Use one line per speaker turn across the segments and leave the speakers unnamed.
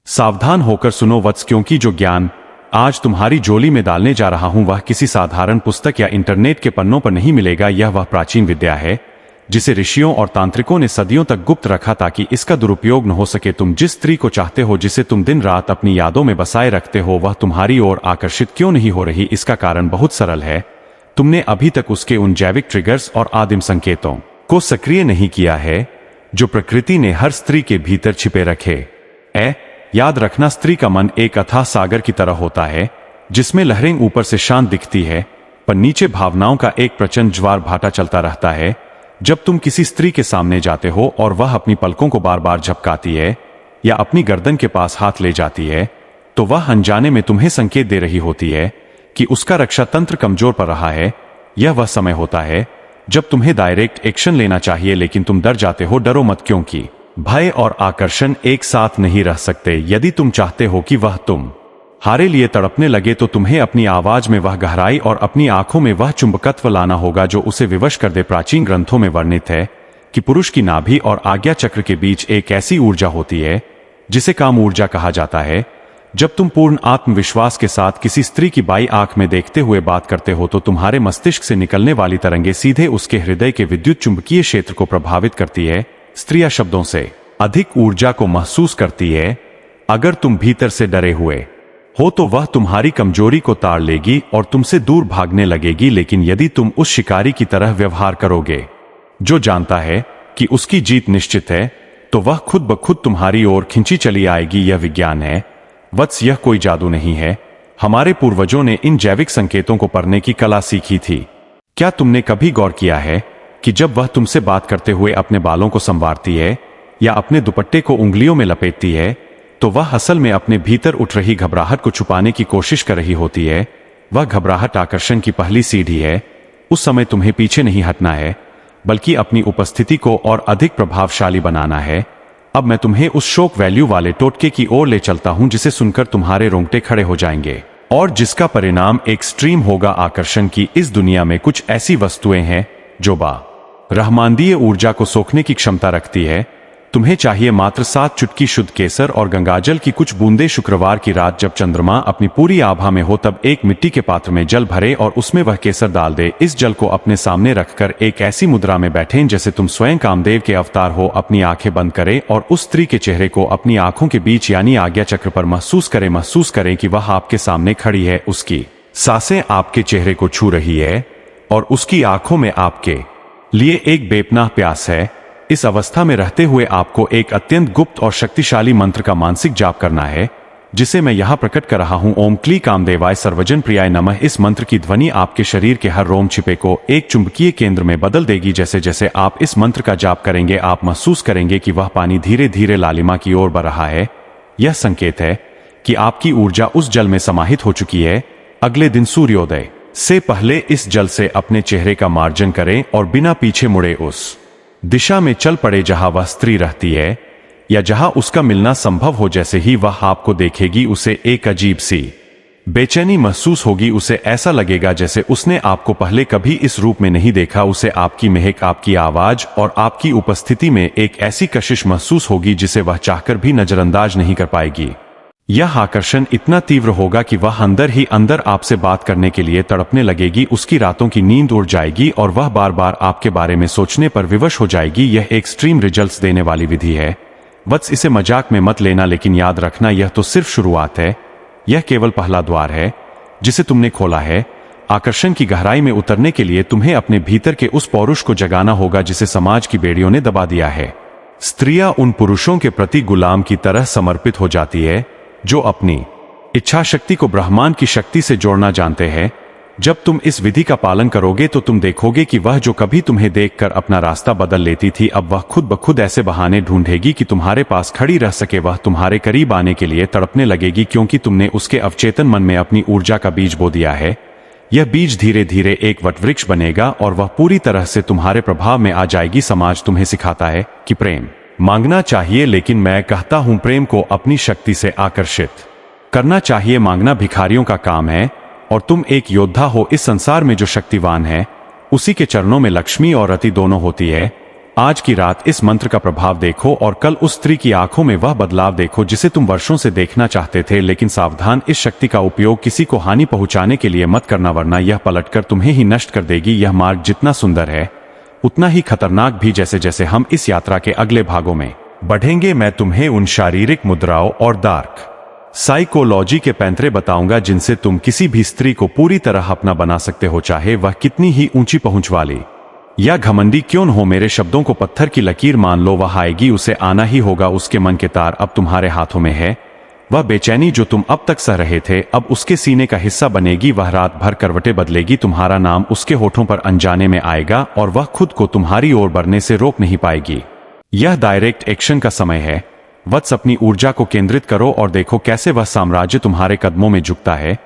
सावधान होकर सुनो वत्स, क्योंकि जो ज्ञान आज तुम्हारी झोली में डालने जा रहा हूं वह किसी साधारण पुस्तक या इंटरनेट के पन्नों पर नहीं मिलेगा। यह वह प्राचीन विद्या है जिसे ऋषियों और तांत्रिकों ने सदियों तक गुप्त रखा ताकि इसका दुरुपयोग न हो सके। तुम जिस स्त्री को चाहते हो, जिसे तुम दिन रात अपनी यादों में बसाए रखते हो, वह तुम्हारी ओर आकर्षित क्यों नहीं हो रही? इसका कारण बहुत सरल है। तुमने अभी तक उसके उन जैविक ट्रिगर्स और आदिम संकेतों को सक्रिय नहीं किया है जो प्रकृति ने हर स्त्री के भीतर छिपे रखे। याद रखना, स्त्री का मन एक अथाह सागर की तरह होता है जिसमें लहरें ऊपर से शांत दिखती है पर नीचे भावनाओं का एक प्रचंड ज्वार भाटा चलता रहता है। जब तुम किसी स्त्री के सामने जाते हो और वह अपनी पलकों को बार बार झपकाती है या अपनी गर्दन के पास हाथ ले जाती है, तो वह अनजाने में तुम्हें संकेत दे रही होती है कि उसका रक्षा तंत्र कमजोर पड़ रहा है। यह वह समय होता है जब तुम्हें डायरेक्ट एक्शन लेना चाहिए, लेकिन तुम डर जाते हो। डरो मत, क्योंकि भय और आकर्षण एक साथ नहीं रह सकते। यदि तुम चाहते हो कि वह तुम हारे लिए तड़पने लगे तो तुम्हें अपनी आवाज में वह गहराई और अपनी आंखों में वह चुंबकत्व लाना होगा जो उसे विवश कर दे। प्राचीन ग्रंथों में वर्णित है कि पुरुष की नाभि और आज्ञा चक्र के बीच एक ऐसी ऊर्जा होती है जिसे काम ऊर्जा कहा जाता है। जब तुम पूर्ण आत्मविश्वास के साथ किसी स्त्री की बाई आंख में देखते हुए बात करते हो तो तुम्हारे मस्तिष्क से निकलने वाली तरंगे सीधे उसके हृदय के विद्युत चुंबकीय क्षेत्र को प्रभावित करती है। स्त्रियां शब्दों से अधिक ऊर्जा को महसूस करती है। अगर तुम भीतर से डरे हुए हो तो वह तुम्हारी कमजोरी को ताड़ लेगी और तुमसे दूर भागने लगेगी। लेकिन यदि तुम उस शिकारी की तरह व्यवहार करोगे जो जानता है कि उसकी जीत निश्चित है, तो वह खुद ब खुद तुम्हारी ओर खिंची चली आएगी। यह विज्ञान है वत्स, यह कोई जादू नहीं है। हमारे पूर्वजों ने इन जैविक संकेतों को पढ़ने की कला सीखी थी। क्या तुमने कभी गौर किया है कि जब वह तुमसे बात करते हुए अपने बालों को संवारती है या अपने दुपट्टे को उंगलियों में लपेटती है, तो वह असल में अपने भीतर उठ रही घबराहट को छुपाने की कोशिश कर रही होती है। वह घबराहट आकर्षण की पहली सीढ़ी है। उस समय तुम्हें पीछे नहीं हटना है, बल्कि अपनी उपस्थिति को और अधिक प्रभावशाली बनाना है। अब मैं तुम्हें उस शोक वैल्यू वाले टोटके की ओर ले चलता हूं जिसे सुनकर तुम्हारे रोंगटे खड़े हो जाएंगे और जिसका परिणाम एक्सट्रीम होगा। आकर्षण की इस दुनिया में कुछ ऐसी वस्तुएं हैं जो रहमानदीय ऊर्जा को सोखने की क्षमता रखती है। तुम्हें चाहिए मात्र 7 चुटकी शुद्ध केसर और गंगाजल की कुछ बूंदे। शुक्रवार की रात जब चंद्रमा अपनी पूरी आभा में हो तब एक मिट्टी के पात्र में जल भरे और उसमें वह केसर डाल दे। इस जल को अपने सामने रखकर एक ऐसी मुद्रा में बैठें जैसे तुम स्वयं कामदेव के अवतार हो। अपनी आंखें बंद करें और उस स्त्री के चेहरे को अपनी आंखों के बीच यानी आज्ञा चक्र पर महसूस करें। महसूस करें कि वह आपके सामने खड़ी है, उसकी सांसें आपके चेहरे को छू रही है और उसकी आंखों में आपके लिए एक बेपनाह प्यास है। इस अवस्था में रहते हुए आपको एक अत्यंत गुप्त और शक्तिशाली मंत्र का मानसिक जाप करना है जिसे मैं यहां प्रकट कर रहा हूं। ओम क्ली कामदेवाय सर्वजन प्रियाय नमः। इस मंत्र की ध्वनि आपके शरीर के हर रोम छिपे को एक चुंबकीय केंद्र में बदल देगी। जैसे जैसे आप इस मंत्र का जाप करेंगे आप महसूस करेंगे कि वह पानी धीरे धीरे लालिमा की ओर बढ़ रहा है। यह संकेत है कि आपकी ऊर्जा उस जल में समाहित हो चुकी है। अगले दिन सूर्योदय से पहले इस जल से अपने चेहरे का मार्जन करें और बिना पीछे मुड़े उस दिशा में चल पड़े जहां वह स्त्री रहती है या जहां उसका मिलना संभव हो। जैसे ही वह आपको देखेगी उसे एक अजीब सी बेचैनी महसूस होगी। उसे ऐसा लगेगा जैसे उसने आपको पहले कभी इस रूप में नहीं देखा। उसे आपकी महक, आपकी आवाज और आपकी उपस्थिति में एक ऐसी कशिश महसूस होगी जिसे वह चाहकर भी नजरअंदाज नहीं कर पाएगी। यह आकर्षण इतना तीव्र होगा कि वह अंदर ही अंदर आपसे बात करने के लिए तड़पने लगेगी। उसकी रातों की नींद उड़ जाएगी और वह बार बार आपके बारे में सोचने पर विवश हो जाएगी। यह एक्सट्रीम रिजल्ट्स देने वाली विधि है वत्स, इसे मजाक में मत लेना, लेकिन याद रखना यह तो सिर्फ शुरुआत है। यह केवल पहला द्वार है जिसे तुमने खोला है। आकर्षण की गहराई में उतरने के लिए तुम्हें अपने भीतर के उस पौरुष को जगाना होगा जिसे समाज की बेड़ियों ने दबा दिया है। स्त्रियां उन पुरुषों के प्रति गुलाम की तरह समर्पित हो जाती है जो अपनी इच्छा शक्ति को ब्रह्मांड की शक्ति से जोड़ना जानते हैं। जब तुम इस विधि का पालन करोगे तो तुम देखोगे कि वह जो कभी तुम्हें देखकर अपना रास्ता बदल लेती थी, अब वह खुद ब खुद ऐसे बहाने ढूंढेगी कि तुम्हारे पास खड़ी रह सके। वह तुम्हारे करीब आने के लिए तड़पने लगेगी क्योंकि तुमने उसके अवचेतन मन में अपनी ऊर्जा का बीज बो दिया है। यह बीज धीरे धीरे एक वटवृक्ष बनेगा और वह पूरी तरह से तुम्हारे प्रभाव में आ जाएगी। समाज तुम्हें सिखाता है कि प्रेम मांगना चाहिए, लेकिन मैं कहता हूं प्रेम को अपनी शक्ति से आकर्षित करना चाहिए। मांगना भिखारियों का काम है और तुम एक योद्धा हो। इस संसार में जो शक्तिवान है उसी के चरणों में लक्ष्मी और रति दोनों होती है। आज की रात इस मंत्र का प्रभाव देखो और कल उस स्त्री की आंखों में वह बदलाव देखो जिसे तुम वर्षों से देखना चाहते थे। लेकिन सावधान, इस शक्ति का उपयोग किसी को हानि पहुंचाने के लिए मत करना, वरना यह पलटकर तुम्हें ही नष्ट कर देगी। यह मार्ग जितना सुंदर है उतना ही खतरनाक भी। जैसे जैसे हम इस यात्रा के अगले भागों में बढ़ेंगे, मैं तुम्हें उन शारीरिक मुद्राओं और डार्क साइकोलॉजी के पैंतरे बताऊंगा जिनसे तुम किसी भी स्त्री को पूरी तरह अपना बना सकते हो, चाहे वह कितनी ही ऊंची पहुंच वाली या घमंडी क्यों न हो। मेरे शब्दों को पत्थर की लकीर मान लो, वह आएगी, उसे आना ही होगा। उसके मन के तार अब तुम्हारे हाथों में है। वह बेचैनी जो तुम अब तक सह रहे थे अब उसके सीने का हिस्सा बनेगी। वह रात भर करवटें बदलेगी, तुम्हारा नाम उसके होठों पर अनजाने में आएगा और वह खुद को तुम्हारी ओर बढ़ने से रोक नहीं पाएगी। यह डायरेक्ट एक्शन का समय है। वत्स, अपनी ऊर्जा को केंद्रित करो और देखो कैसे वह साम्राज्य तुम्हारे कदमों में झुकता है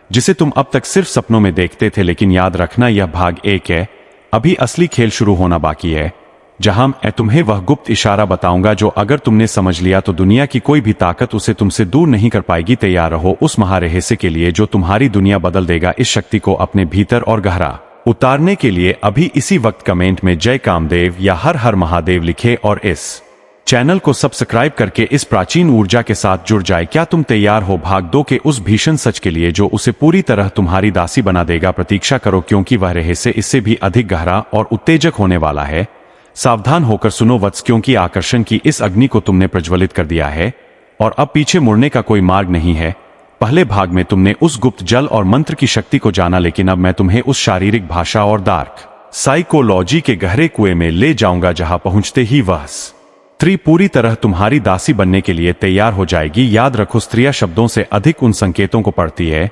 जिसे तुम अब तक सिर्फ सपनों में देखते थे। लेकिन याद रखना, यह भाग 1 है, अभी असली खेल शुरू होना बाकी है, जहां मैं तुम्हें वह गुप्त इशारा बताऊंगा जो अगर तुमने समझ लिया तो दुनिया की कोई भी ताकत उसे तुमसे दूर नहीं कर पाएगी। तैयार रहो उस महारहस्य के लिए जो तुम्हारी दुनिया बदल देगा। इस शक्ति को अपने भीतर और गहरा उतारने के लिए अभी इसी वक्त कमेंट में जय कामदेव या हर हर महादेव लिखे और इस चैनल को सब्सक्राइब करके इस प्राचीन ऊर्जा के साथ जुड़ जाए। क्या तुम तैयार हो भाग 2 के उस भीषण सच के लिए जो उसे पूरी तरह तुम्हारी दासी बना देगा? प्रतीक्षा करो, क्योंकि वह रहस्य इससे भी अधिक गहरा और उत्तेजक होने वाला है। सावधान होकर सुनो वत्स, क्योंकि आकर्षण की इस अग्नि को तुमने प्रज्वलित कर दिया है और अब पीछे मुड़ने का कोई मार्ग नहीं है। पहले भाग में तुमने उस गुप्त जल और मंत्र की शक्ति को जाना, लेकिन अब मैं तुम्हें उस शारीरिक भाषा और डार्क साइकोलॉजी के गहरे कुएं में ले जाऊंगा जहां पहुंचते ही वह स्त्री पूरी तरह तुम्हारी दासी बनने के लिए तैयार हो जाएगी। याद रखो, स्त्रियां शब्दों से अधिक उन संकेतों को पढ़ती है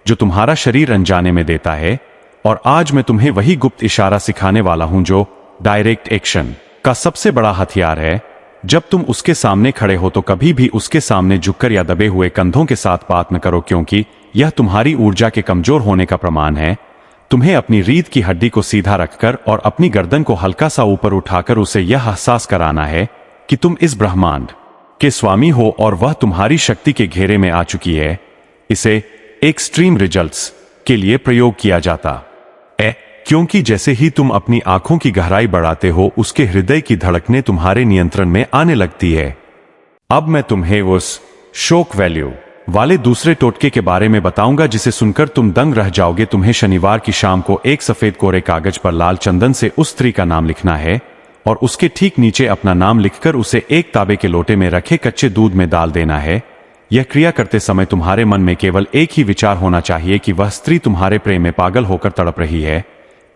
जो तुम्हारा शरीर अनजाने में देता है। और आज मैं तुम्हें वही गुप्त इशारा सिखाने वाला हूं जो डायरेक्ट एक्शन का सबसे बड़ा हथियार है। जब तुम उसके सामने खड़े हो तो कभी भी उसके सामने झुककर या दबे हुए कंधों के साथ बात न करो, क्योंकि यह तुम्हारी ऊर्जा के कमजोर होने का प्रमाण है। तुम्हें अपनी रीढ़ की हड्डी को सीधा रखकर और अपनी गर्दन को हल्का सा ऊपर उठाकर उसे यह एहसास कराना है कि तुम इस ब्रह्मांड के स्वामी हो और वह तुम्हारी शक्ति के घेरे में आ चुकी है। इसे एक्सट्रीम रिजल्ट्स के लिए प्रयोग किया जाता है, क्योंकि जैसे ही तुम अपनी आंखों की गहराई बढ़ाते हो उसके हृदय की धड़कनें तुम्हारे नियंत्रण में आने लगती है। अब मैं तुम्हें उस शॉक वैल्यू वाले दूसरे टोटके के बारे में बताऊंगा जिसे सुनकर तुम दंग रह जाओगे। तुम्हें शनिवार की शाम को एक सफेद कोरे कागज पर लाल चंदन से उस स्त्री का नाम लिखना है और उसके ठीक नीचे अपना नाम लिखकर उसे एक तांबे के लोटे में रखे कच्चे दूध में डाल देना है। यह क्रिया करते समय तुम्हारे मन में केवल एक ही विचार होना चाहिए कि वह स्त्री तुम्हारे प्रेम में पागल होकर तड़प रही है।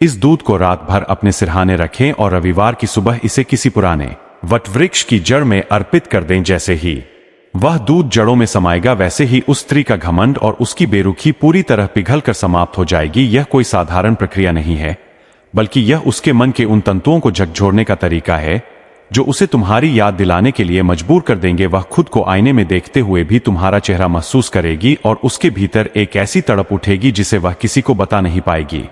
इस दूध को रात भर अपने सिरहाने रखें और रविवार की सुबह इसे किसी पुराने वटवृक्ष की जड़ में अर्पित कर दें। जैसे ही वह दूध जड़ों में समाएगा वैसे ही उस स्त्री का घमंड और उसकी बेरुखी पूरी तरह पिघलकर समाप्त हो जाएगी। यह कोई साधारण प्रक्रिया नहीं है, बल्कि यह उसके मन के उन तंतुओं को झकझोरने का तरीका है जो उसे तुम्हारी याद दिलाने के लिए मजबूर कर देंगे। वह खुद को आईने में देखते हुए भी तुम्हारा चेहरा महसूस करेगी और उसके भीतर एक ऐसी तड़प उठेगी जिसे वह किसी को बता नहीं पाएगी।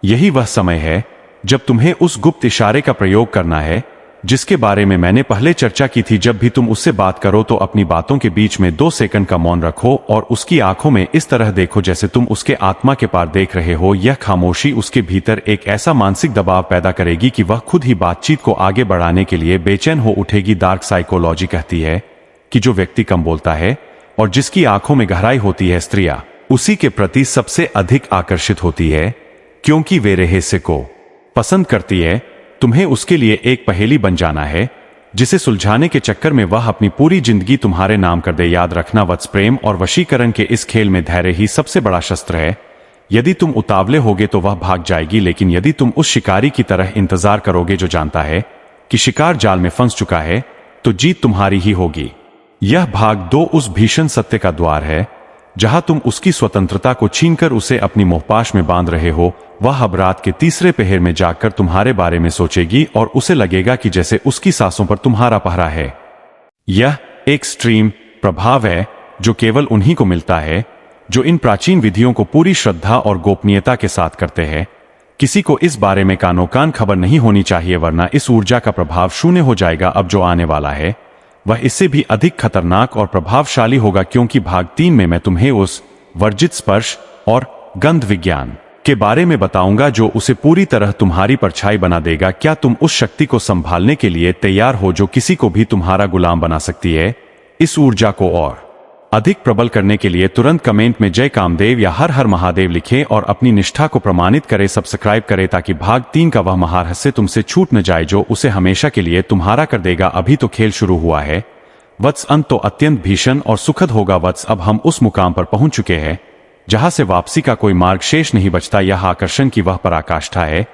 यही वह समय है जब तुम्हें उस गुप्त इशारे का प्रयोग करना है जिसके बारे में मैंने पहले चर्चा की थी। जब भी तुम उससे बात करो तो अपनी बातों के बीच में 2 सेकंड का मौन रखो और उसकी आंखों में इस तरह देखो जैसे तुम उसके आत्मा के पार देख रहे हो। यह खामोशी उसके भीतर एक ऐसा मानसिक दबाव पैदा करेगी कि वह खुद ही बातचीत को आगे बढ़ाने के लिए बेचैन हो उठेगी। डार्क साइकोलॉजी कहती है कि जो व्यक्ति कम बोलता है और जिसकी आंखों में गहराई होती है, स्त्रियां उसी के प्रति सबसे अधिक आकर्षित होती है, क्योंकि वे रहस्य को पसंद करती है। तुम्हें उसके लिए एक पहेली बन जाना है जिसे सुलझाने के चक्कर में वह अपनी पूरी जिंदगी तुम्हारे नाम कर दे। याद रखना वत्स, प्रेम और वशीकरण के इस खेल में धैर्य ही सबसे बड़ा शस्त्र है। यदि तुम उतावले होगे तो वह भाग जाएगी, लेकिन यदि तुम उस शिकारी की तरह इंतजार करोगे जो जानता है कि शिकार जाल में फंस चुका है, तो जीत तुम्हारी ही होगी। यह भाग 2 उस भीषण सत्य का द्वार है जहां तुम उसकी स्वतंत्रता को छीनकर उसे अपनी मोहपाश में बांध रहे हो। वह अब रात के तीसरे पहर में जागकर तुम्हारे बारे में सोचेगी और उसे लगेगा कि जैसे उसकी सांसों पर तुम्हारा पहरा है। यह एक्सट्रीम प्रभाव है जो केवल उन्हीं को मिलता है जो इन प्राचीन विधियों को पूरी श्रद्धा और गोपनीयता के साथ करते हैं। किसी को इस बारे में कानो कान खबर नहीं होनी चाहिए, वरना इस ऊर्जा का प्रभाव शून्य हो जाएगा। अब जो आने वाला है वह इससे भी अधिक खतरनाक और प्रभावशाली होगा, क्योंकि भाग 3 में मैं तुम्हें उस वर्जित स्पर्श और गंध विज्ञान के बारे में बताऊंगा जो उसे पूरी तरह तुम्हारी परछाई बना देगा। क्या तुम उस शक्ति को संभालने के लिए तैयार हो जो किसी को भी तुम्हारा गुलाम बना सकती है? इस ऊर्जा को और अधिक प्रबल करने के लिए तुरंत कमेंट में जय कामदेव या हर हर महादेव लिखें और अपनी निष्ठा को प्रमाणित करें। सब्सक्राइब करें ताकि भाग 3 का वह महारहस्य तुमसे छूट न जाए जो उसे हमेशा के लिए तुम्हारा कर देगा। अभी तो खेल शुरू हुआ है वत्स, अंत तो अत्यंत भीषण और सुखद होगा वत्स। अब हम उस मुकाम पर पहुंच चुके हैं जहां से वापसी का कोई मार्ग शेष नहीं बचता। यह आकर्षण की वह पराकाष्ठा है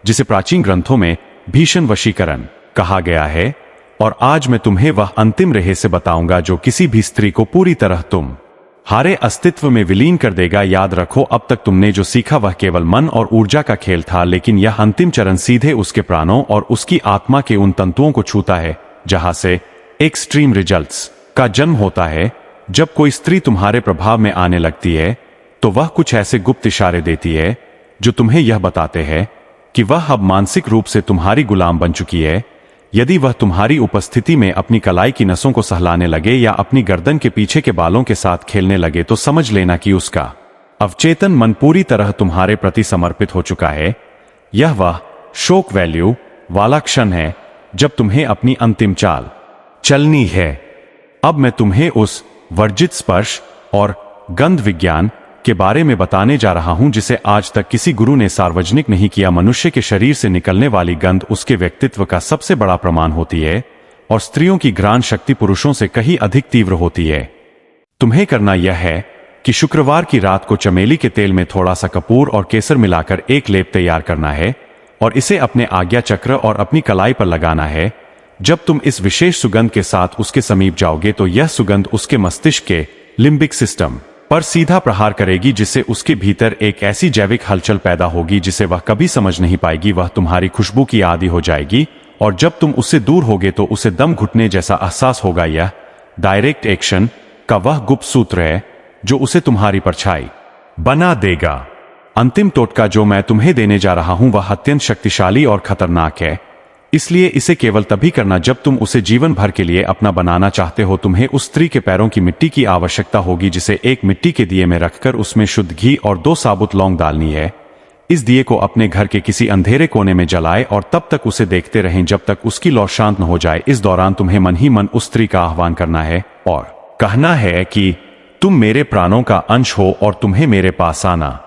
जिसे प्राचीन ग्रंथों में भीषण वशीकरण कहा गया है, और आज मैं तुम्हें वह अंतिम रहस्य बताऊंगा जो किसी भी स्त्री को पूरी तरह तुम हारे अस्तित्व में विलीन कर देगा। याद रखो, अब तक तुमने जो सीखा वह केवल मन और ऊर्जा का खेल था, लेकिन यह अंतिम चरण सीधे उसके प्राणों और उसकी आत्मा के उन तंतुओं को छूता है जहां से एक्सट्रीम रिजल्ट्स का जन्म होता है। जब कोई स्त्री तुम्हारे प्रभाव में आने लगती है तो वह कुछ ऐसे गुप्त इशारे देती है जो तुम्हें यह बताते हैं कि वह अब मानसिक रूप से तुम्हारी गुलाम बन चुकी है। यदि वह तुम्हारी उपस्थिति में अपनी कलाई की नसों को सहलाने लगे या अपनी गर्दन के पीछे के बालों के साथ खेलने लगे तो समझ लेना कि उसका अवचेतन मन पूरी तरह तुम्हारे प्रति समर्पित हो चुका है। यह वह शोक वैल्यू वाला क्षण है जब तुम्हें अपनी अंतिम चाल चलनी है। अब मैं तुम्हें उस वर्जित स्पर्श और गंध विज्ञान के बारे में बताने जा रहा हूं जिसे आज तक किसी गुरु ने सार्वजनिक नहीं किया। मनुष्य के शरीर से निकलने वाली गंध उसके व्यक्तित्व का सबसे बड़ा प्रमाण होती है, और स्त्रियों की घ्राण शक्ति पुरुषों से कहीं अधिक तीव्र होती है। तुम्हें करना यह है कि शुक्रवार की रात को चमेली के तेल में थोड़ा सा कपूर और केसर मिलाकर एक लेप तैयार करना है और इसे अपने आज्ञा चक्र और अपनी कलाई पर लगाना है। जब तुम इस विशेष सुगंध के साथ उसके समीप जाओगे तो यह सुगंध उसके मस्तिष्क के लिम्बिक सिस्टम पर सीधा प्रहार करेगी, जिससे उसके भीतर एक ऐसी जैविक हलचल पैदा होगी जिसे वह कभी समझ नहीं पाएगी। वह तुम्हारी खुशबू की आदी हो जाएगी और जब तुम उससे दूर होगे तो उसे दम घुटने जैसा एहसास होगा। यह डायरेक्ट एक्शन का वह गुप्त सूत्र है जो उसे तुम्हारी परछाई बना देगा। अंतिम टोटका जो मैं तुम्हें देने जा रहा हूं वह अत्यंत शक्तिशाली और खतरनाक है, इसलिए इसे केवल तभी करना जब तुम उसे जीवन भर के लिए अपना बनाना चाहते हो। तुम्हें उस स्त्री के पैरों की मिट्टी की आवश्यकता होगी जिसे एक मिट्टी के दिए में रखकर उसमें शुद्ध घी और 2 साबुत लौंग डालनी है। इस दिए को अपने घर के किसी अंधेरे कोने में जलाएं और तब तक उसे देखते रहें जब तक उसकी लौ शांत न हो जाए। इस दौरान तुम्हें मन ही मन उस स्त्री का आह्वान करना है और कहना है कि तुम मेरे प्राणों का अंश हो और तुम्हें मेरे पास आना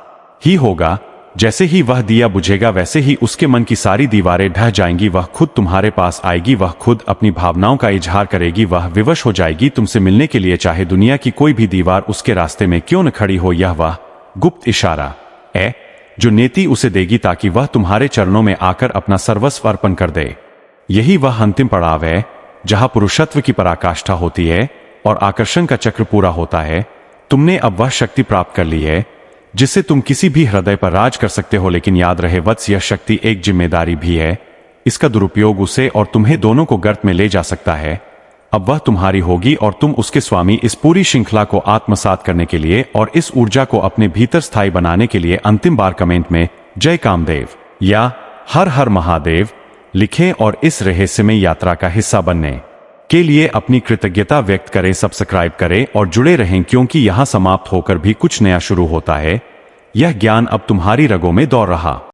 ही होगा। जैसे ही वह दिया बुझेगा वैसे ही उसके मन की सारी दीवारें ढह जाएंगी। वह खुद तुम्हारे पास आएगी, वह खुद अपनी भावनाओं का इजहार करेगी, वह विवश हो जाएगी तुमसे मिलने के लिए, चाहे दुनिया की कोई भी दीवार उसके रास्ते में क्यों न खड़ी हो। यह वह गुप्त इशारा है जो नेति उसे देगी ताकि वह तुम्हारे चरणों में आकर अपना सर्वस्व अर्पण कर दे। यही वह अंतिम पड़ाव है जहां पुरुषत्व की पराकाष्ठा होती है और आकर्षण का चक्र पूरा होता है। तुमने अब वह शक्ति प्राप्त कर ली है जिससे तुम किसी भी हृदय पर राज कर सकते हो, लेकिन याद रहे वत्स, यह शक्ति एक जिम्मेदारी भी है। इसका दुरुपयोग उसे और तुम्हें दोनों को गर्त में ले जा सकता है। अब वह तुम्हारी होगी और तुम उसके स्वामी। इस पूरी श्रृंखला को आत्मसात करने के लिए और इस ऊर्जा को अपने भीतर स्थायी बनाने के लिए अंतिम बार कमेंट में जय कामदेव या हर हर महादेव लिखें और इस रहस्यमय यात्रा का हिस्सा बनने के लिए अपनी कृतज्ञता व्यक्त करें। सब्सक्राइब करें और जुड़े रहें क्योंकि यहां समाप्त होकर भी कुछ नया शुरू होता है। यह ज्ञान अब तुम्हारी रगों में दौड़ रहा